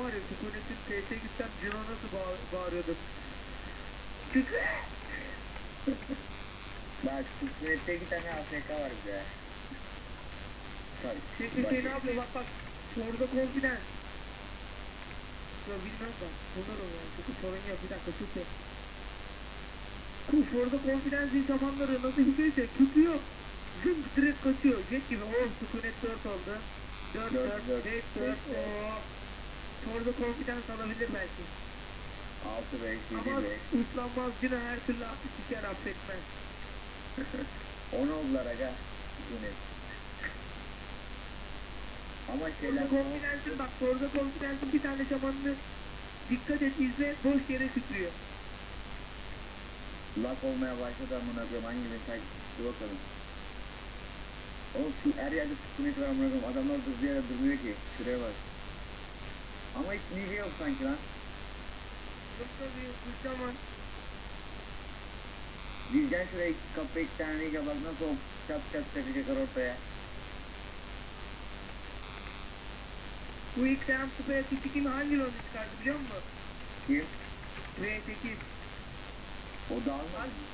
var ya, Tukunet'in TS'ye gitsem Cino nasıl bağırıyordu. Tükre! Bak Tukunet'te 2 tane AFK var bize. Şey ne yapıyor bak. Orada Confidence. Yok bilmem ben. Bunlar o yani. Çok sorun yok. Bir dakika Türkçe. Orada Confidence'in tabanları nasıl hikayse tutuyor. Zım direkt kaçıyor. Jet gibi. Tukunet 4 oldu. 4-4. 5-4. Orada Confidence alabilir belki. 6-5, 7-5. Ama uslanmaz Cino her türlü siker affetmez. 10 oldular aga. Tukunet. Ama şeyler... Orada Confidence'in bir tane şamanını dikkat et izle, boş yere sıkıyor. Lak olmaya başladı amına koyayım, hangi mesaj çıktı bakalım. Oğlum şu her yerde Tukunet var amına koyayım, adamlar bir yere durmuyor ki, şuraya bak. Ama hiç bilgi yok sanki lan. Yok tabii, bu şaman. Diyeceksin şuraya kapıya 2 tane liga bak nasıl çat çat çakacaklar ortaya. Bu ilk Seam Kupa'ya Tiki kimi hangi rolü çıkardı biliyor musun? Kim? V8. O dağılmaz mı?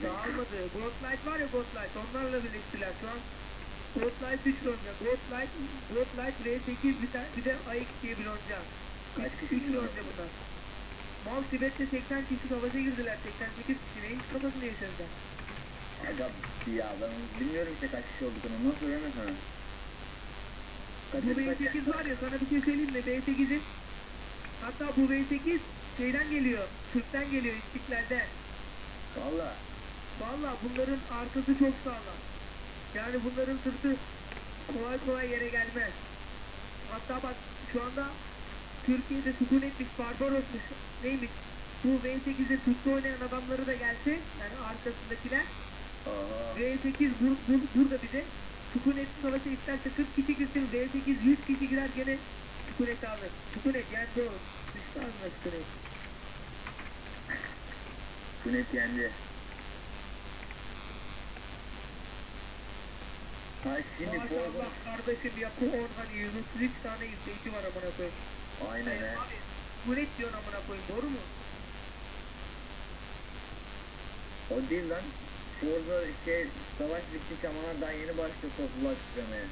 Dağılmadı. Godlight var ya Godlight, onlarla birleştiler şu an. Godlight 3 ronca. Godlight V8 bir de AX diye bir ronca. Kaç kişi 3 ronca bunlar. Mal Tibet'te 80 kişi savaşa girdiler. 88 kişi neyin kafasını yaşadılar. Aga ya ben bilmiyorum işte kaç kişi olduk onu, nasıl öğrenme sana. Bu V8 var ya, sana bir şey söyleyeyim mi? V8'in hatta bu V8 şeyden geliyor, Türk'ten geliyor, İstiklal'den. Valla. Valla bunların arkası çok sağlam. Yani bunların sırtı kolay kolay yere gelmez. Hatta bak şu anda Türkiye'de Tukunet'miş, Barbaros'muş, neymiş? Bu V8'de Türk'te oynayan adamları da gelse, yani arkasındakiler. Aha. V8 burada bir de Tukunet savaşa isterse 40 kişi girsin, V8 100 kişi girer gene Tukunet alır. Tukunet yani doğru. Düştü ağzına Tukunet. Tukunet yendi. Ha şimdi Maşallah kardeşim ya, bu orhan 133 tane izleyici var amına koyayım. aynen he. Abi Tukunet diyorsun amına koyayım, doğru mu? O değil lan. Forza savaş bitti, şamanlar daha yeni başlıyor topluluğa titremeye.